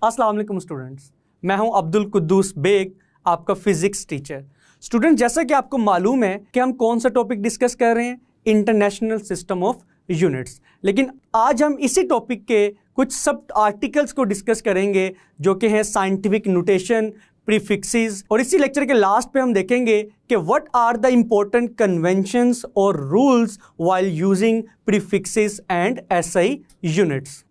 अस्सलाम वालेकुम स्टूडेंट्स, मैं हूं अब्दुल कुद्दूस बेग, आपका फिजिक्स टीचर। स्टूडेंट, जैसा कि आपको मालूम है कि हम कौन सा टॉपिक डिस्कस कर रहे हैं, इंटरनेशनल सिस्टम ऑफ यूनिट्स। लेकिन आज हम इसी टॉपिक के कुछ सब आर्टिकल्स को डिस्कस करेंगे जो कि हैं साइंटिफिक नोटेशन, प्रीफिक्सेस, और इसी लेक्चर के लास्ट पे हम देखेंगे कि what are the important conventions और rules while using prefixes and SI units.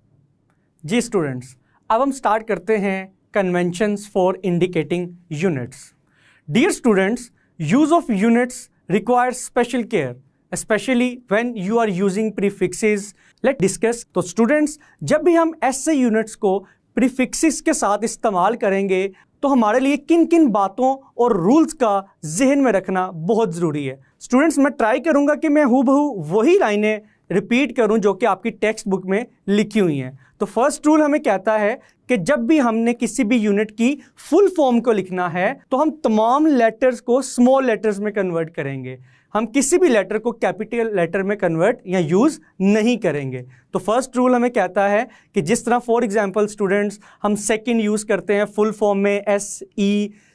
जी स्टूडेंट्स, अब हम स्टार्ट करते हैं conventions for indicating units. Dear students, use of units requires special care especially when you are using prefixes. Let's discuss. तो students, जब भी हम ऐसे यूनिट्स को प्रीफिक्सेस के साथ इस्तेमाल करेंगे तो हमारे लिए किन किन बातों और रूल्स का जहन में रखना बहुत ज़रूरी है। स्टूडेंट्स, मैं ट्राई करूंगा कि मैं हूबहू वही लाइनें रिपीट करूं जो कि आपकी टेक्स्ट बुक में लिखी हुई हैं। तो फर्स्ट रूल हमें कहता है कि जब भी हमने किसी भी यूनिट की फुल फॉर्म को लिखना है तो हम तमाम लेटर्स को स्मॉल लेटर्स में कन्वर्ट करेंगे। हम किसी भी लेटर को कैपिटल लेटर में कन्वर्ट या यूज़ नहीं करेंगे। तो फर्स्ट रूल हमें कहता है कि जिस तरह फॉर एग्जांपल स्टूडेंट्स हम सेकंड यूज़ करते हैं फुल फॉर्म में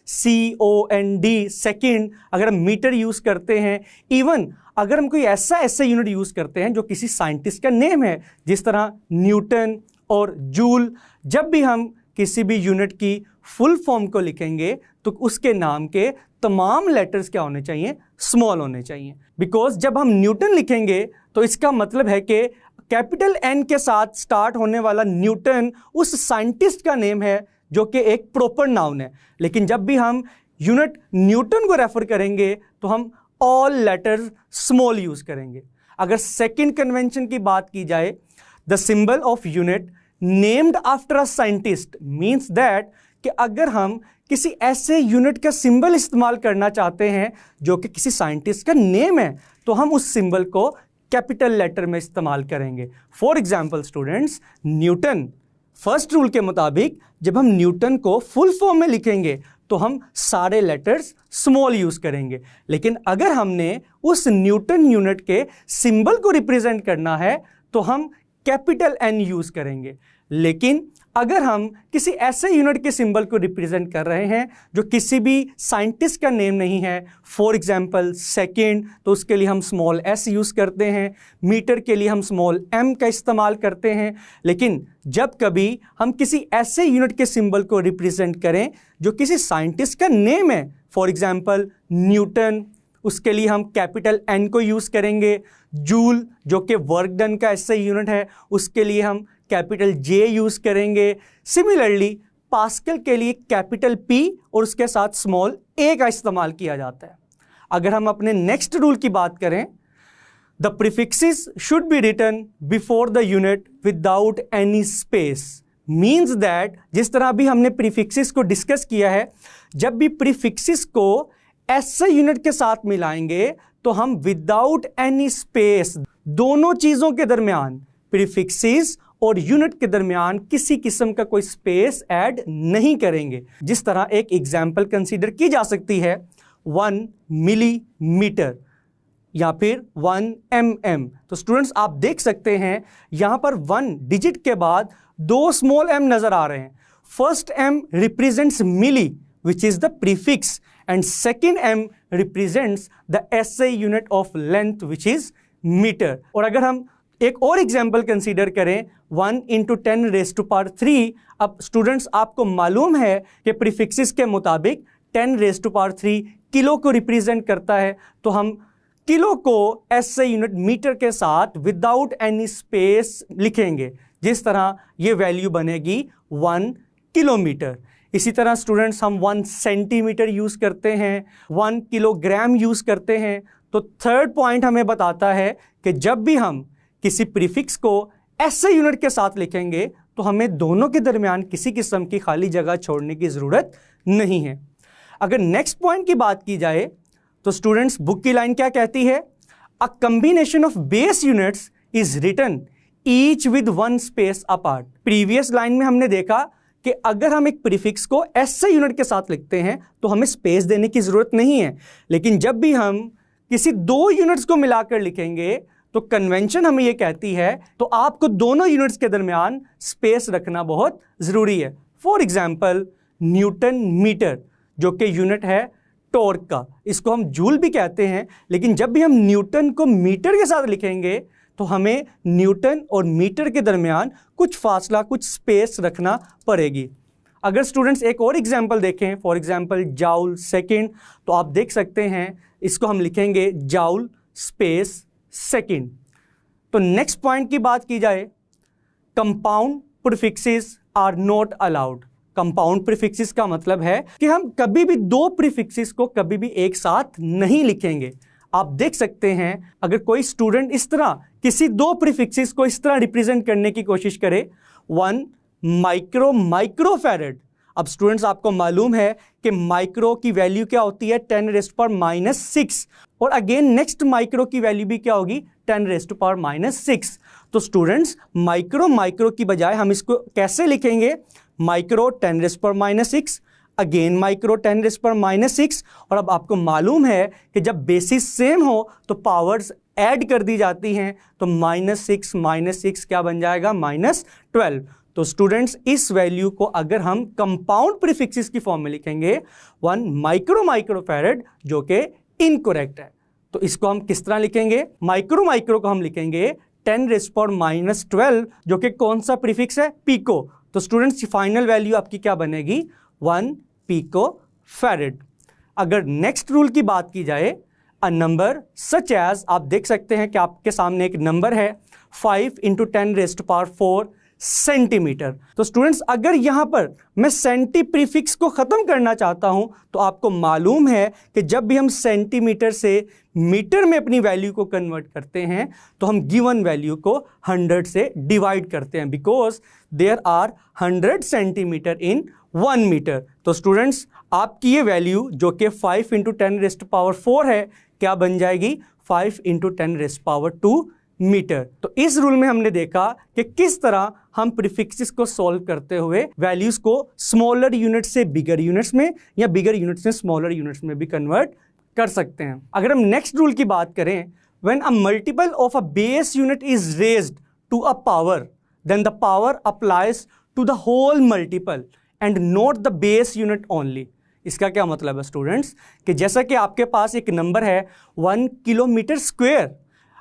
SECOND सेकंड, अगर हम मीटर यूज़ करते हैं, इवन अगर हम कोई ऐसा यूनिट यूज़ करते हैं जो किसी साइंटिस्ट का नेम है जिस तरह न्यूटन और जूल, जब भी हम किसी भी यूनिट की फुल फॉर्म को लिखेंगे तो उसके नाम के तमाम लेटर्स क्या होने चाहिए, स्मॉल होने चाहिए। बिकॉज जब हम न्यूटन लिखेंगे तो इसका मतलब है कि कैपिटल N के साथ स्टार्ट होने वाला न्यूटन उस साइंटिस्ट का नेम है जो कि एक प्रॉपर नाउन है। लेकिन जब भी हम यूनिट न्यूटन को रेफर करेंगे तो हम ऑल लेटर्स स्मॉल यूज करेंगे। अगर सेकंड कन्वेंशन की बात की जाए, the symbol of unit named after a scientist means that कि अगर हम किसी ऐसे यूनिट का सिंबल इस्तेमाल करना चाहते हैं जो कि किसी साइंटिस्ट का नेम है तो हम उस सिंबल को कैपिटल लेटर में इस्तेमाल करेंगे। For example students, Newton, first rule के मुताबिक जब हम न्यूटन को फुल फॉर्म में लिखेंगे तो हम सारे लेटर्स स्मॉल यूज करेंगे। लेकिन अगर हमने उस न्यूटन यूनिट के सिंबल को रिप्रेजेंट करना है तो हम कैपिटल N यूज करेंगे। लेकिन अगर हम किसी ऐसे यूनिट के सिंबल को रिप्रेजेंट कर रहे हैं जो किसी भी साइंटिस्ट का नेम नहीं है, फॉर एग्जांपल सेकंड, तो उसके लिए हम स्मॉल s यूज़ करते हैं, मीटर के लिए हम स्मॉल m का इस्तेमाल करते हैं। लेकिन जब कभी हम किसी ऐसे यूनिट के सिंबल को रिप्रेजेंट करें जो किसी साइंटिस्ट का नेम है, फॉर एग्जांपल न्यूटन, उसके लिए हम कैपिटल N को यूज़ करेंगे। जूल जो कि वर्क डन का ऐसा यूनिट है, उसके लिए हम कैपिटल J यूज़ करेंगे। सिमिलरली पास्कल के लिए कैपिटल P और उसके साथ स्मॉल a का इस्तेमाल किया जाता है। अगर हम अपने नेक्स्ट रूल की बात करें, the prefixes should be written before the unit without any space means that जिस तरह अभी हमने प्रीफिक्सेस को डिस्कस किया है, जब भी प्रीफिक्सेस को ऐसे यूनिट के साथ मिलाएंगे तो हम विदाउट एनी स्पेस दोनों चीज़ों के दरमियान, प्रीफिक्सेस और यूनिट के दरमियान किसी किस्म का कोई स्पेस ऐड नहीं करेंगे। जिस तरह एक एग्जाम्पल कंसीडर की जा सकती है 1 मिलीमीटर या फिर 1 mm। तो स्टूडेंट्स, आप देख सकते हैं यहां पर 1 डिजिट के बाद 2 स्मॉल m नजर आ रहे हैं। First m represents milli which is the prefix and second m represents the SI unit of length which is metre. और अगर हम एक और एग्जाम्पल कंसीडर करें 1 × 10⁻³ अब स्टूडेंट्स, आपको मालूम है कि प्रीफिक्सेस के मुताबिक 10⁻³ किलो को रिप्रेजेंट करता है, तो हम किलो को SI यूनिट मीटर के साथ विदाउट एनी स्पेस लिखेंगे। जिस तरह ये वैल्यू बनेगी 1 किलोमीटर। इसी तरह स्टूडेंट्स, हम 1 सेंटीमीटर यूज़ करते हैं, 1 किलोग्राम यूज़ करते हैं। तो थर्ड पॉइंट हमें बताता है कि जब भी हम किसी प्रीफिक्स को ऐसे यूनिट के साथ लिखेंगे तो हमें दोनों के दरमियान किसी किस्म की खाली जगह छोड़ने की ज़रूरत नहीं है। अगर नेक्स्ट पॉइंट की बात की जाए तो स्टूडेंट्स, बुक की लाइन क्या कहती है? A combination of base units is written each with 1 space apart. Previous line में हमने देखा कि अगर हम एक प्रीफिक्स को ऐसे यूनिट के साथ लिखते हैं तो हमें स्पेस देने की ज़रूरत नहीं है। लेकिन जब भी हम किसी 2 यूनिट्स को मिलाकर लिखेंगे तो कन्वेंशन हमें यह कहती है तो आपको दोनों यूनिट्स के दरमियान स्पेस रखना बहुत ज़रूरी है। फॉर एग्जाम्पल न्यूटन मीटर, जो कि यूनिट है टॉर्क का, इसको हम जूल भी कहते हैं, लेकिन जब भी हम न्यूटन को मीटर के साथ लिखेंगे तो हमें न्यूटन और मीटर के दरमियान कुछ फासला, कुछ स्पेस रखना पड़ेगी। अगर स्टूडेंट्स एक और एग्जाम्पल देखें, फॉर एग्जाम्पल जाउल सेकेंड, तो आप देख सकते हैं इसको हम लिखेंगे जाउल स्पेस सेकेंड। तो नेक्स्ट पॉइंट की बात की जाए, compound prefixes are not allowed. Compound prefixes का मतलब है कि हम कभी भी दो प्रीफिक्सेस को कभी भी एक साथ नहीं लिखेंगे। आप देख सकते हैं अगर कोई स्टूडेंट इस तरह किसी दो प्रीफिक्सेस को इस तरह रिप्रेजेंट करने की कोशिश करे, 1 माइक्रोफैरड। अब स्टूडेंट्स आपको मालूम है कि माइक्रो की वैल्यू क्या होती है, 10⁻⁻6, और अगेन नेक्स्ट माइक्रो की वैल्यू भी क्या होगी, 10⁻⁻6। तो स्टूडेंट्स माइक्रो की बजाय हम इसको कैसे लिखेंगे, माइक्रो 10⁻⁻6, अगेन माइक्रो 10⁻⁻6, और अब आपको मालूम है कि जब बेसिस सेम हो तो पावर्स ऐड कर दी जाती हैं, तो -6 क्या बन जाएगा, -12। तो स्टूडेंट्स इस वैल्यू को अगर हम कंपाउंड प्रीफिक्सेस की फॉर्म में लिखेंगे 1 माइक्रोफैरड, जो कि इनकरेक्ट है। तो इसको हम किस तरह लिखेंगे, माइक्रो को हम लिखेंगे 10⁻12, जो कि कौन सा प्रीफिक्स है, पिको। तो स्टूडेंट्स फाइनल वैल्यू आपकी क्या बनेगी, 1 पिकोफैरड। अगर नेक्स्ट रूल की बात की जाए, अ नंबर सच एज, आप देख सकते हैं कि आपके सामने एक नंबर है 5 × 10⁻4 सेंटीमीटर। तो स्टूडेंट्स अगर यहां पर मैं सेंटी प्रीफिक्स को खत्म करना चाहता हूं, तो आपको मालूम है कि जब भी हम सेंटीमीटर से मीटर में अपनी वैल्यू को कन्वर्ट करते हैं तो हम गिवन वैल्यू को 100 से डिवाइड करते हैं, because there are 100 centimetre in 1 metre. तो स्टूडेंट्स आपकी ये वैल्यू जो कि 5 × 10⁻4 है, क्या बन जाएगी, 5 × 10⁻2 मीटर। तो इस रूल में हमने देखा कि किस तरह हम प्रीफिक्सेस को सॉल्व करते हुए वैल्यूज को स्मॉलर यूनिट से बिगर यूनिट्स में या बिगर यूनिट्स से स्मॉलर यूनिट्स में भी कन्वर्ट कर सकते हैं। अगर हम नेक्स्ट रूल की बात करें, when a multiple of a base unit is raised to a power, then the power applies to the whole multiple and not the base unit only. इसका क्या मतलब है स्टूडेंट्स, कि जैसा कि आपके पास एक नंबर है 1 किलोमीटर स्क्वायर,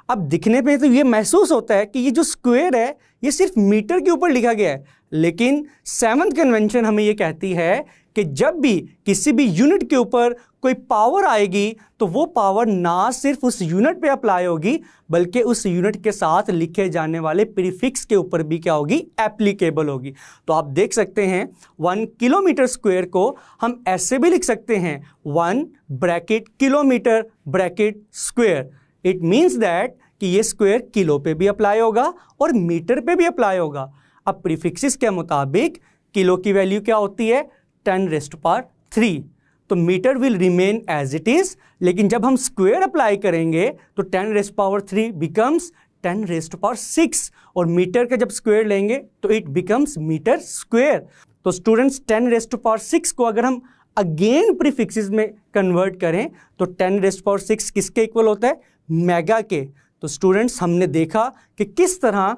अब दिखने पे तो ये महसूस होता है कि ये जो स्क्वायर है ये सिर्फ मीटर के ऊपर लिखा गया है, लेकिन 7th कन्वेंशन हमें ये कहती है कि जब भी किसी भी यूनिट के ऊपर कोई पावर आएगी तो वो पावर ना सिर्फ उस यूनिट पे अप्लाई होगी, बल्कि उस यूनिट के साथ लिखे जाने वाले प्रीफिक्स के ऊपर भी क्या होगी, एप्लीकेबल होगी। तो आप देख सकते हैं 1 किलोमीटर स्क्वायर को हम ऐसे भी लिख सकते हैं 1 bracket kilometre bracket square. It means that कि ये स्क्वायर किलो पे भी अप्लाई होगा और मीटर पे भी अप्लाई होगा। अब प्रीफिक्सेस के मुताबिक किलो की वैल्यू क्या होती है, 10⁻3, तो metre will remain as it is, लेकिन जब हम स्क्वायर अप्लाई करेंगे तो 10⁻3 बिकम्स 10⁻6, और मीटर का जब स्क्वायर लेंगे तो इट बिकम्स मीटर स्क्वायर। तो स्टूडेंट्स 10⁻6 को अगर हम अगेन प्रीफिक्सेस में कन्वर्ट करें तो 10⁻6 किसके इक्वल होता है, मेगा के। तो स्टूडेंट्स हमने देखा कि किस तरह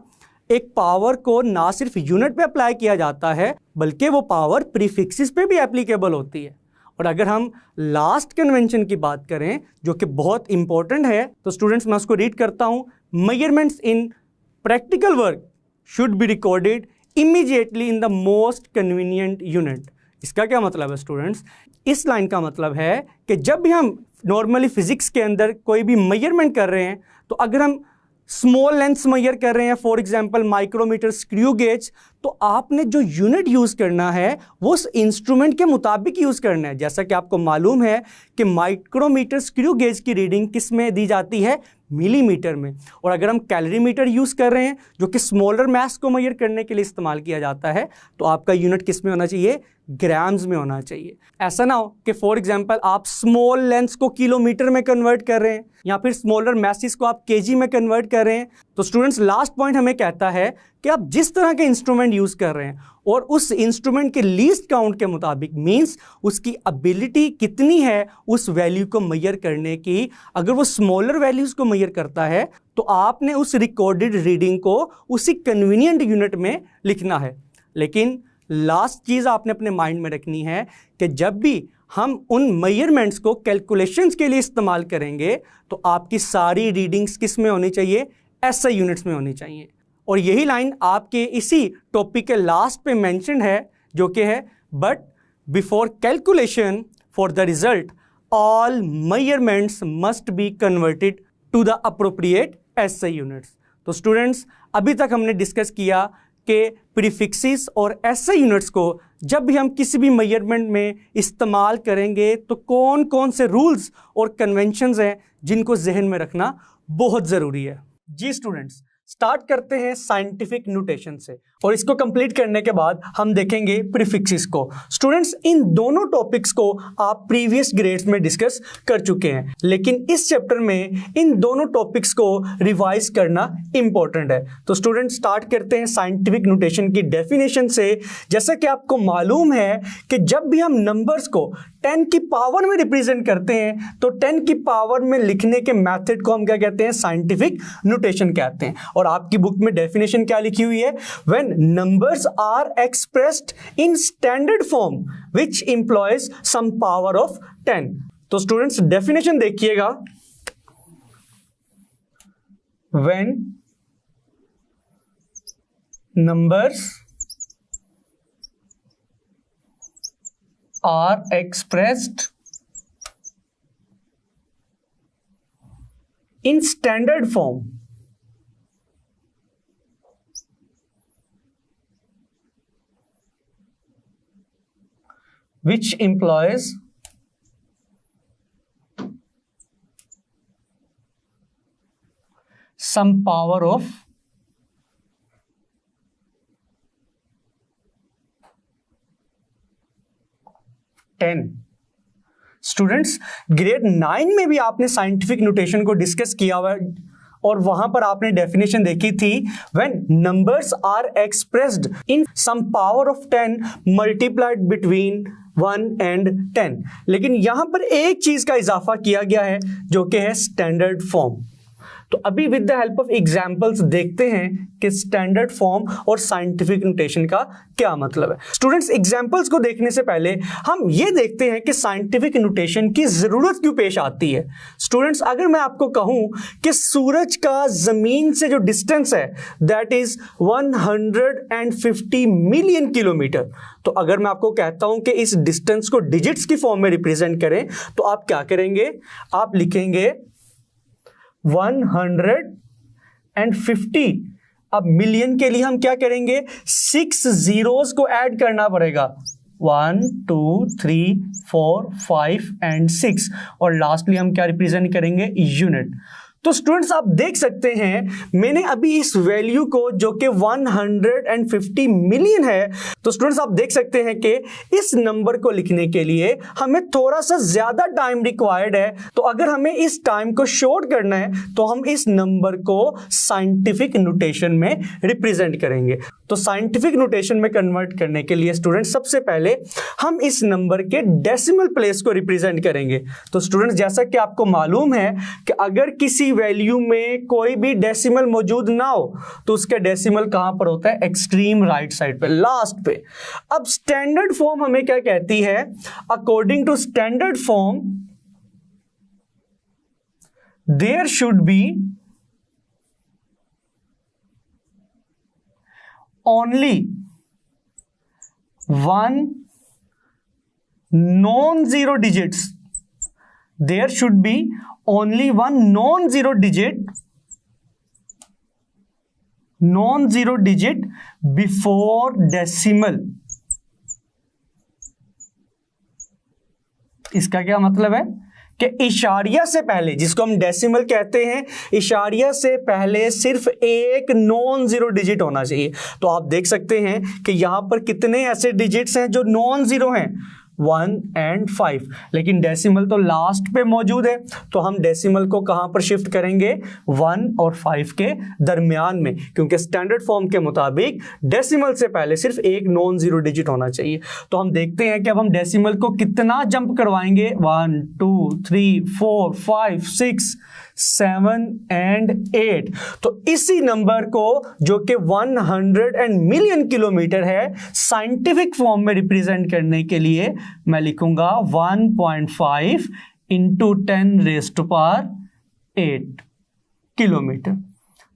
एक पावर को ना सिर्फ यूनिट पे अप्लाई किया जाता है, बल्कि वो पावर प्रीफिक्सेस पे भी एप्लीकेबल होती है। और अगर हम लास्ट कन्वेंशन की बात करें जो कि बहुत इंपॉर्टेंट है, तो स्टूडेंट्स मैं उसको रीड करता हूं, measurements in practical work should be recorded immediately in the most convenient unit. इसका क्या मतलब है स्टूडेंट्स, इस लाइन का मतलब है कि जब भी हम नॉर्मली फिजिक्स के अंदर कोई भी मेजरमेंट कर रहे हैं, तो अगर हम स्मॉल लेंथ मेजर कर रहे हैं, for example micrometre screw gauge, तो आपने जो यूनिट यूज करना है वो उस इंस्ट्रूमेंट के मुताबिक यूज करना है। जैसा कि आपको मालूम है कि माइक्रोमीटर स्क्रू गेज की रीडिंग किस में दी जाती है, मिलीमीटर में। और अगर हम कैलोरीमीटर यूज कर रहे हैं जो कि स्मॉलर मास को मेजर करने के लिए इस्तेमाल किया जाता है, तो आपका यूनिट किस में होना चाहिए, ग्राम्स में होना चाहिए। ऐसा ना हो कि फॉर एग्जांपल आप स्मॉल लेंथ को किलोमीटर में कन्वर्ट कर रहे हैं या फिर स्मॉलर मैसेज को आप केजी में कन्वर्ट कर रहे हैं। तो स्टूडेंट्स लास्ट पॉइंट हमें कहता है कि आप जिस तरह के इंस्ट्रूमेंट यूज कर रहे हैं और उस इंस्ट्रूमेंट के लीस्ट काउंट के मुताबिक, मींस उसकी एबिलिटी कितनी है उस वैल्यू को मेजर करने की, अगर वो स्मॉलर वैल्यूज को मेजर करता है तो आपने उस रिकॉर्डेड रीडिंग को उसी कन्वीनियंट यूनिट में लिखना है। लेकिन लास्ट चीज़ आपने अपने माइंड में रखनी है कि जब भी हम उन मेजरमेंट्स को कैलकुलेशंस के लिए इस्तेमाल करेंगे तो आपकी सारी रीडिंग्स किस में होनी चाहिए, SI यूनिट्स में होनी चाहिए। और यही लाइन आपके इसी टॉपिक के लास्ट पे मेंशन है जो कि है but before calculation for the result all measurements must be converted to the appropriate SI units. तो स्टूडेंट्स, अभी तक हमने डिस्कस किया कि प्रीफिक्सेस और SI यूनिट्स को जब भी हम किसी भी मेजरमेंट में इस्तेमाल करेंगे तो कौन कौन से रूल्स और कन्वेंशंस हैं जिनको जहन में रखना बहुत ज़रूरी है। जी स्टूडेंट्स, स्टार्ट करते हैं साइंटिफिक नोटेशन से और इसको कंप्लीट करने के बाद हम देखेंगे प्रीफिक्सेस को। स्टूडेंट्स, इन दोनों टॉपिक्स को आप प्रीवियस ग्रेड्स में डिस्कस कर चुके हैं, लेकिन इस चैप्टर में इन दोनों टॉपिक्स को रिवाइज करना इंपॉर्टेंट है। तो स्टूडेंट्स, स्टार्ट करते हैं साइंटिफिक नोटेशन की डेफिनेशन से। जैसा कि आपको मालूम है कि जब भी हम नंबर्स को 10 की पावर में रिप्रेजेंट करते हैं तो 10 की पावर में लिखने के मेथड को हम क्या कहते हैं, साइंटिफिक नोटेशन कहते हैं। और आपकी बुक में डेफिनेशन क्या लिखी हुई है, when numbers are expressed in standard form which employs some power of 10। तो स्टूडेंट्स, डेफिनेशन देखिएगा, when numbers are expressed in standard form which employs some power of 10। Students, grade 9 में भी आपने साइंटिफिक नोटेशन को डिस्कस किया हुआ और वहां पर आपने डेफिनेशन देखी थी, when numbers are expressed in some power of 10 multiplied between 1 and 10। लेकिन यहां पर एक चीज का इजाफा किया गया है जो कि है स्टैंडर्ड फॉर्म। तो अभी with the help of examples देखते हैं कि स्टैंडर्ड फॉर्म और साइंटिफिक नोटेशन का क्या मतलब है। स्टूडेंट्स, एग्जांपल्स को देखने से पहले हम ये देखते हैं कि साइंटिफिक नोटेशन की जरूरत क्यों पेश आती है। स्टूडेंट्स, अगर मैं आपको कहूं कि सूरज का जमीन से जो डिस्टेंस है दैट इज 150 मिलियन किलोमीटर, तो अगर मैं आपको कहता हूं कि इस डिस्टेंस को डिजिट्स की फॉर्म में रिप्रेजेंट करें तो आप क्या करेंगे, आप लिखेंगे 150। अब मिलियन के लिए हम क्या करेंगे, 6 जीरोस को ऐड करना पड़ेगा, 1 2 3 4 5 एंड 6, और लास्टली हम क्या रिप्रेजेंट करेंगे, यूनिट। तो स्टूडेंट्स, आप देख सकते हैं मैंने अभी इस वैल्यू को जो कि 150 मिलियन है, तो स्टूडेंट्स आप देख सकते हैं कि इस नंबर को लिखने के लिए हमें थोड़ा सा ज्यादा टाइम रिक्वायर्ड है। तो अगर हमें इस टाइम को शॉर्ट करना है तो हम इस नंबर को साइंटिफिक नोटेशन में रिप्रेजेंट करेंगे। तो साइंटिफिक नोटेशन में कन्वर्ट करने के लिए स्टूडेंट्स सबसे पहले हम इस नंबर के डेसिमल प्लेस को रिप्रेजेंट करेंगे। तो स्टूडेंट्स, जैसा कि आपको मालूम है कि अगर किसी वैल्यू में कोई भी डेसिमल मौजूद ना हो तो उसका डेसिमल कहां पर होता है, एक्सट्रीम राइट साइड पे, लास्ट पे। अब स्टैंडर्ड फॉर्म हमें क्या कहती है, according to standard form there should be only one non-zero digits. There should be only one non-zero digit before decimal. इसका क्या मतलब है कि इशारिया से पहले, जिसको हम डेसिमल कहते हैं, इशारिया से पहले सिर्फ एक नॉन जीरो डिजिट होना चाहिए। तो आप देख सकते हैं कि यहां पर कितने ऐसे डिजिट्स हैं जो नॉन जीरो हैं, 1 and 5, लेकिन डेसिमल तो लास्ट पे मौजूद है, तो हम डेसिमल को कहां पर शिफ्ट करेंगे? 1 और 5 के दरमियान में, क्योंकि स्टैंडर्ड फॉर्म के मुताबिक डेसिमल से पहले सिर्फ एक नॉन जीरो डिजिट होना चाहिए। तो हम देखते हैं कि अब हम डेसिमल को कितना जंप करवाएंगे, 1 2 3 4 5 6 7 and 8। तो इसी नंबर को, जो कि 100 and million किलोमीटर है, साइंटिफिक फॉर्म में रिप्रेजेंट करने के लिए मैं लिखूंगा 1.5 into 10⁸ किलोमीटर।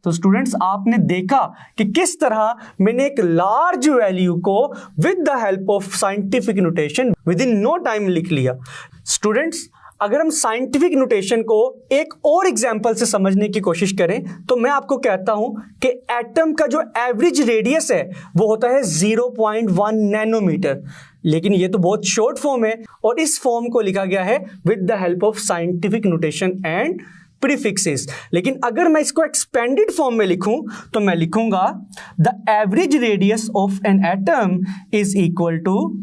तो स्टूडेंट्स, आपने देखा कि किस तरह मैंने एक लार्ज वैल्यू को with the help of scientific notation with in no time लिख लिया। स्टूडेंट्स, अगर हम साइंटिफिक नोटेशन को एक और एग्जांपल से समझने की कोशिश करें, तो मैं आपको कहता हूं कि एटम का जो एवरेज रेडियस है वो होता है 0.1 नैनोमीटर, लेकिन ये तो बहुत शॉर्ट फॉर्म है और इस फॉर्म को लिखा गया है with the help of scientific notation and prefixes. लेकिन अगर मैं इसको एक्सपेंडेड फॉर्म में लिखूं तो मैं लिखूंगा the average radius of an atom is equal to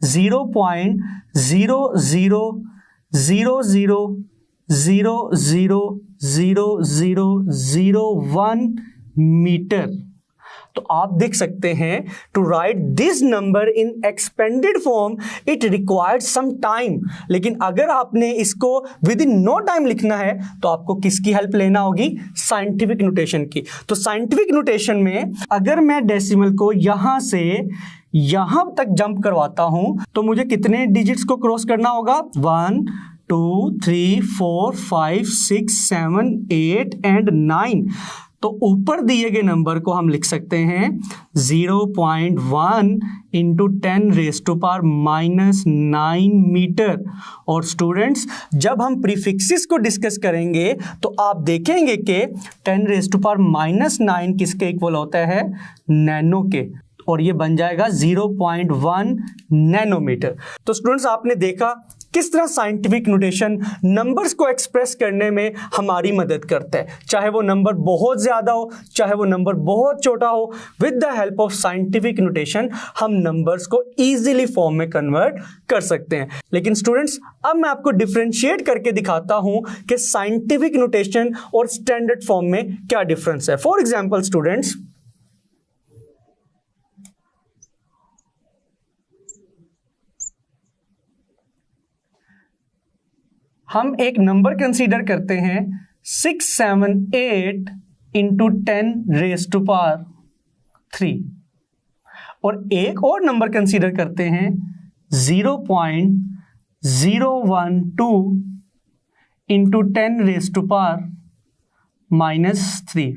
0.000000001 metre. तो आप देख सकते हैं, to write this number in expanded form it required some time, लेकिन अगर आपने इसको विद इन नो टाइम लिखना है तो आपको किसकी हेल्प लेना होगी? साइंटिफिक नोटेशन की। तो साइंटिफिक नोटेशन में अगर मैं डेसिमल को यहां से यहां तक जंप करवाता हूं तो मुझे कितने डिजिट्स को क्रॉस करना होगा? 1 2 3 4 5 6 7 8 and 9। तो ऊपर दिए गए नंबर को हम लिख सकते हैं 0.1 into 10⁻⁻9 मीटर। और स्टूडेंट्स, जब हम प्रीफिक्सेस को डिस्कस करेंगे तो आप देखेंगे कि 10⁻⁻9 किसके इक्वल होता है? नैनो के, और ये बन जाएगा 0.1 नैनोमीटर। तो स्टूडेंट्स, आपने देखा किस तरह साइंटिफिक नोटेशन नंबर्स को एक्सप्रेस करने में हमारी मदद करता है, चाहे वो नंबर बहुत ज़्यादा हो, चाहे वो नंबर बहुत छोटा हो। With the help of scientific notation हम नंबर्स को इजीली फॉर्म में कन्वर्ट कर सकते हैं। लेकिन स्टूडेंट्स, अब मैं आपको डिफरेंशिएट करके दिखाता हूं कि साइंटिफिक नोटेशन और स्टैंडर्ड फॉर्म में क्या डिफरेंस है। फॉर एग्जाम्पल स्टूडेंट्स, हम एक नंबर कंसीडर करते हैं 678 into 10⁻³ और एक और नंबर कंसीडर करते हैं 0.012 into 10⁻³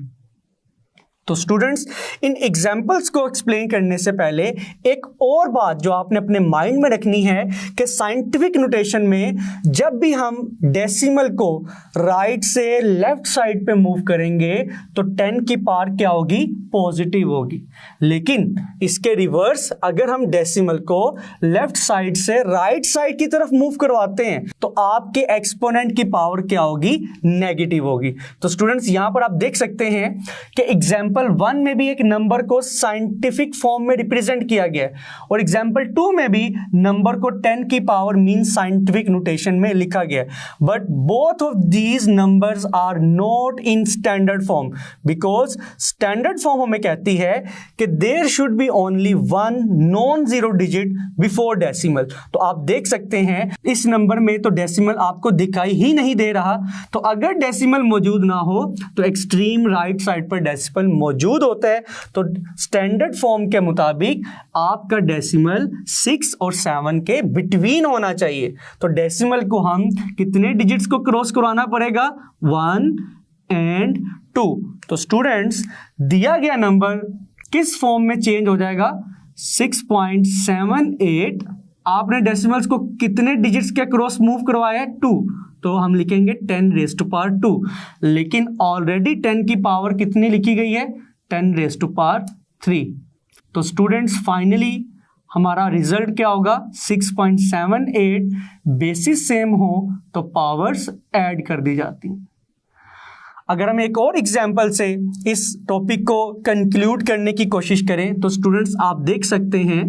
तो स्टूडेंट्स, इन एग्जाम्पल्स को एक्सप्लेन करने से पहले एक और बात जो आपने अपने माइंड में रखनी है कि साइंटिफिक नोटेशन में जब भी हम डेसिमल को राइट से लेफ्ट साइड पे मूव करेंगे तो 10 की पावर क्या होगी? पॉजिटिव होगी। लेकिन इसके रिवर्स, अगर हम डेसिमल को लेफ्ट साइड से राइट साइड की तरफ मूव करवाते हैं तो आपके एक्सपोनेंट की पावर क्या होगी? नेगेटिव होगी। तो स्टूडेंट्स, यहां पर आप देख सकते हैं कि एग्जाम्पल 1 में भी एक नंबर को साइंटिफिक फॉर्म में रिप्रेजेंट किया गया है और एग्जाम्पल 2 में भी नंबर को 10 की पावर मीन साइंटिफिक नोटेशन में लिखा गया है। But both of these numbers are not in standard form, because standard form हमें कहती है कि there should be only 1 non zero digit before decimal. तो आप देख सकते हैं इस नंबर में तो डेसिमल आपको दिखाई ही नहीं दे रहा। तो अगर डेसिमल मौजूद ना हो तो एक्सट्रीम राइट साइड पर डेसिमल मौजूद होता है। तो स्टैंडर्ड फॉर्म के मुताबिक आपका डेसिमल 6 और 7 के बिटवीन होना चाहिए। तो डेसिमल को हम कितने डिजिट्स को क्रॉस करवाना पड़ेगा? 1 and 2। तो स्टूडेंट्स, दिया गया नंबर किस फॉर्म में चेंज हो जाएगा? 6.78। आपने डेसिमल्स को कितने डिजिट्स के क्रॉस मूव करवाया है? 2। तो हम लिखेंगे 10⁻²। लेकिन ऑलरेडी 10 की पावर कितनी लिखी गई है? 10⁻3। तो स्टूडेंट्स, फाइनली हमारा रिजल्ट क्या होगा? 6.78। बेसिस सेम हो तो पावर्स ऐड कर दी जाती हैं। अगर हम एक और एग्जाम्पल से इस टॉपिक को कंक्लूड करने की कोशिश करें तो स्टूडेंट्स, आप देख सकते हैं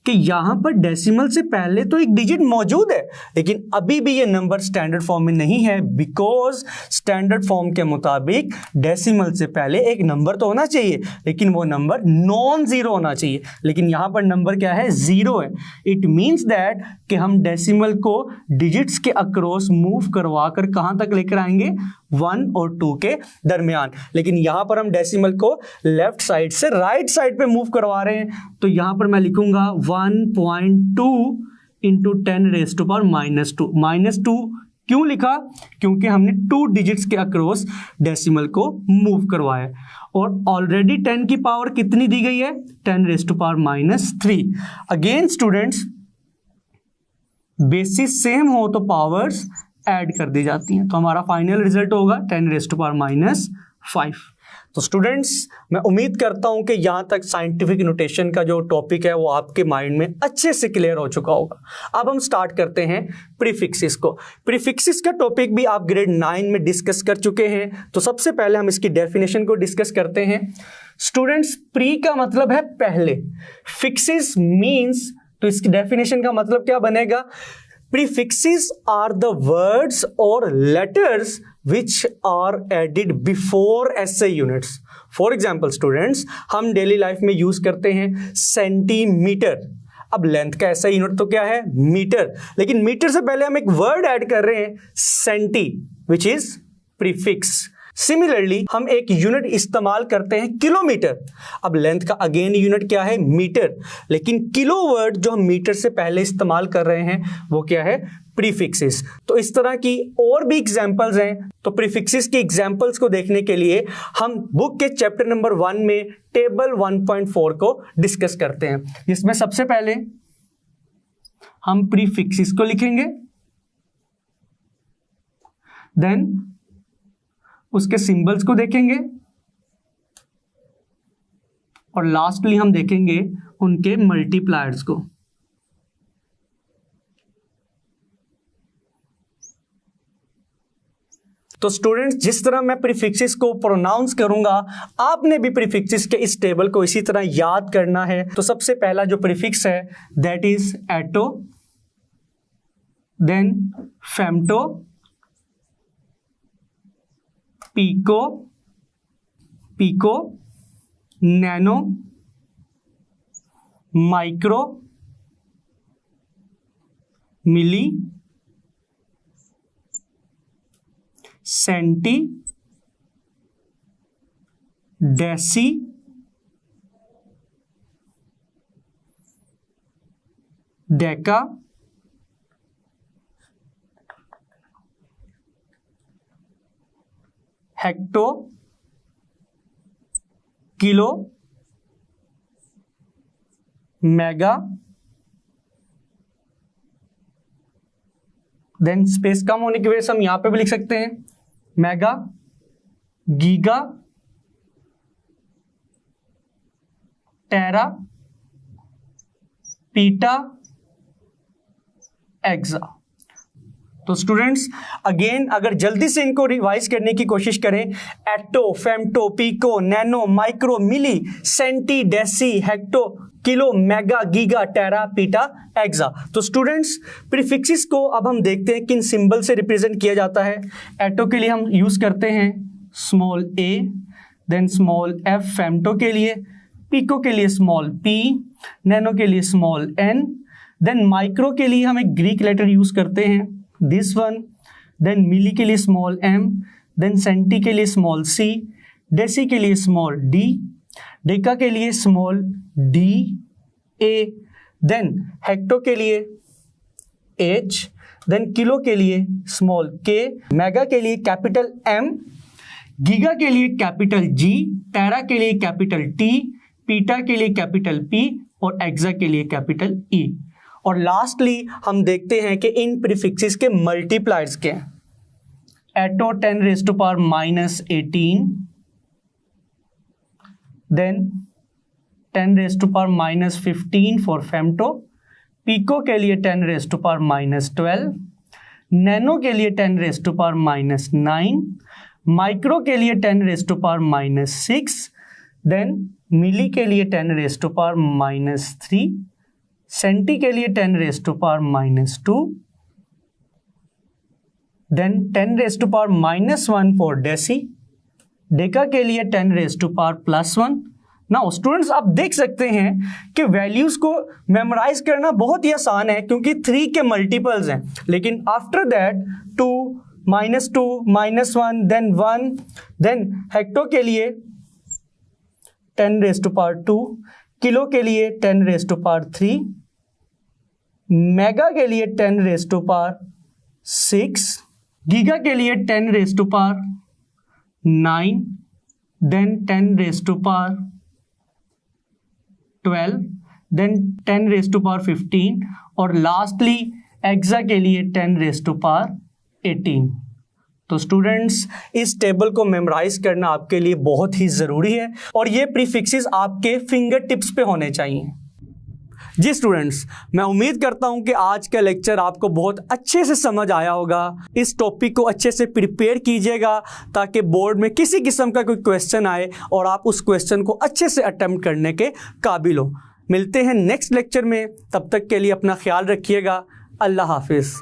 कि यहां पर डेसिमल से पहले तो एक डिजिट मौजूद है, लेकिन अभी भी ये नंबर स्टैंडर्ड फॉर्म में नहीं है, बिकॉज स्टैंडर्ड फॉर्म के मुताबिक डेसिमल से पहले एक नंबर तो होना चाहिए, लेकिन वो नंबर नॉन जीरो होना चाहिए। लेकिन यहां पर नंबर क्या है, जीरो है। इट मींस दैट कि हम डेसिमल को डिजिट्स के अक्रॉस मूव करवा कर कहां तक लेकर आएंगे, 1 और 2 के दरमियान। लेकिन यहां पर हम डेसिमल को लेफ्ट साइड से राइट साइड पे मूव करवा रहे हैं, तो यहां पर मैं लिखूंगा 1.2 इंटू 10⁻⁻²। -2 क्यों लिखा, क्योंकि हमने 2 डिजिट्स के अक्रॉस डेसिमल को मूव करवाया, और ऑलरेडी 10 की पावर कितनी दी गई है, 10⁻³ अगेन स्टूडेंट्स, बेसिस सेम हो तो पावर्स ऐड कर दी जाती हैं, तो हमारा फाइनल रिजल्ट होगा 10⁻⁵। तो स्टूडेंट्स, मैं उम्मीद करता हूं कि यहां तक साइंटिफिक नोटेशन का जो टॉपिक है वो आपके माइंड में अच्छे से क्लियर हो चुका होगा। अब हम स्टार्ट करते हैं प्रीफिक्सेस को। प्रीफिक्सेस का टॉपिक भी आप ग्रेड 9 में डिस्कस कर चुके हैं, तो सबसे पहले हम इसकी डेफिनेशन को डिस्कस करते हैं। स्टूडेंट्स, प्री का मतलब है पहले, फिक्सेस मीन्स, तो इसकी डेफिनेशन का मतलब क्या बनेगा, prefixes are the words or letters which are added before SI units. For example students, हम डेली लाइफ में यूज करते हैं सेंटीमीटर। अब लेंथ का SI यूनिट तो क्या है, मीटर, लेकिन मीटर से पहले हम एक वर्ड ऐड कर रहे हैं centi, which is prefix. Similarly हम एक यूनिट इस्तेमाल करते हैं किलोमीटर। अब लेंथ का अगेन यूनिट क्या है, मीटर, लेकिन किलो वर्ड जो हम मीटर से पहले इस्तेमाल कर रहे हैं वो क्या है, प्रीफिक्सेस। तो इस तरह की और भी एग्जांपल्स हैं। तो प्रीफिक्सेस की एग्जांपल्स को देखने के लिए हम बुक के चैप्टर नंबर 1 में टेबल 1.4 को डिस्कस करते हैं, जिसमें सबसे पहले हम प्रीफिक्सेस को लिखेंगे, देन उसके सिंबल्स को देखेंगे, और लास्टली हम देखेंगे उनके मल्टीप्लायर्स को। तो स्टूडेंट्स, जिस तरह मैं प्रीफिक्सेस को प्रोनाउंस करूंगा, आपने भी प्रीफिक्सेस के इस टेबल को इसी तरह याद करना है। तो सबसे पहला जो प्रीफिक्स है that is atto, then femto, pico, pico, nano, micro, milli, centi, deci, deca, hecto, kilo, mega, then space कम होने की वजह से हम यहां पे भी लिख सकते हैं mega, giga, tera, peta, exa. तो स्टूडेंट्स, अगेन अगर जल्दी से इनको रिवाइज करने की कोशिश करें, atto, femto, pico, nano, micro, milli, centi, deci, hecto, kilo, mega, giga, tera, peta, exa. तो स्टूडेंट्स, प्रीफिक्सेस को अब हम देखते हैं किन सिंबल से रिप्रेजेंट किया जाता है। एटो के लिए हम यूज करते हैं स्मॉल ए, देन स्मॉल एफ फेम्टो के लिए, पिको के लिए स्मॉल पी, नैनो के लिए स्मॉल एन, देन माइक्रो के लिए हम एक ग्रीक लेटर यूज करते हैं दिस वन, देन मिली के लिए स्मॉल एम, देन सेंटी के लिए स्मॉल सी, डेसी के लिए स्मॉल डी, डेका के लिए small D A, then hecto के लिए एच, देन किलो के लिए स्मॉल के, मेगा के लिए कैपिटल एम, गीगा के लिए कैपिटल जी, टेरा के लिए कैपिटल टी, पीटा के लिए कैपिटल पी और एक्सा के लिए कैपिटल ई। और लास्टली हम देखते हैं कि इन प्रीफिक्सेस के मल्टीप्लायर्स क्या हैं। एटो 10⁻⁻18, देन 10⁻⁻15 फॉर फेम्टो, पिको के लिए 10⁻⁻12, नैनो के लिए 10⁻⁻9, माइक्रो के लिए 10⁻⁻6, देन मिली के लिए 10⁻⁻3, सेंटी के लिए 10⁻⁻², देन 10⁻⁻1 फॉर डेसी, डेका के लिए 10⁻+1। नाउ स्टूडेंट्स आप देख सकते हैं कि वैल्यूज को मेमोराइज करना बहुत ही आसान है क्योंकि 3 के मल्टीपल्स हैं, लेकिन after that 2, -2, -1, then 1, then hecto के लिए 10⁻², किलो के लिए 10⁻3, मेगा के लिए 10⁻6, गीगा के लिए 10⁻9, देन 10⁻12, देन 10⁻15 और लास्टली एक्सा के लिए 10⁻18। तो स्टूडेंट्स इस टेबल को मेमोराइज करना आपके लिए बहुत ही ज़रूरी है और ये प्रीफिक्सेस आपके फिंगर टिप्स पे होने चाहिए। जी स्टूडेंट्स, मैं उम्मीद करता हूं कि आज का लेक्चर आपको बहुत अच्छे से समझ आया होगा। इस टॉपिक को अच्छे से प्रिपेयर कीजिएगा ताकि बोर्ड में किसी किस्म का कोई क्वेश्चन आए और आप उस क्वेश्चन को अच्छे से अटेम्प्ट करने के काबिल हो। मिलते हैं नेक्स्ट लेक्चर में, तब तक के लिए अपना ख्याल रखिएगा। अल्लाह हाफिज़।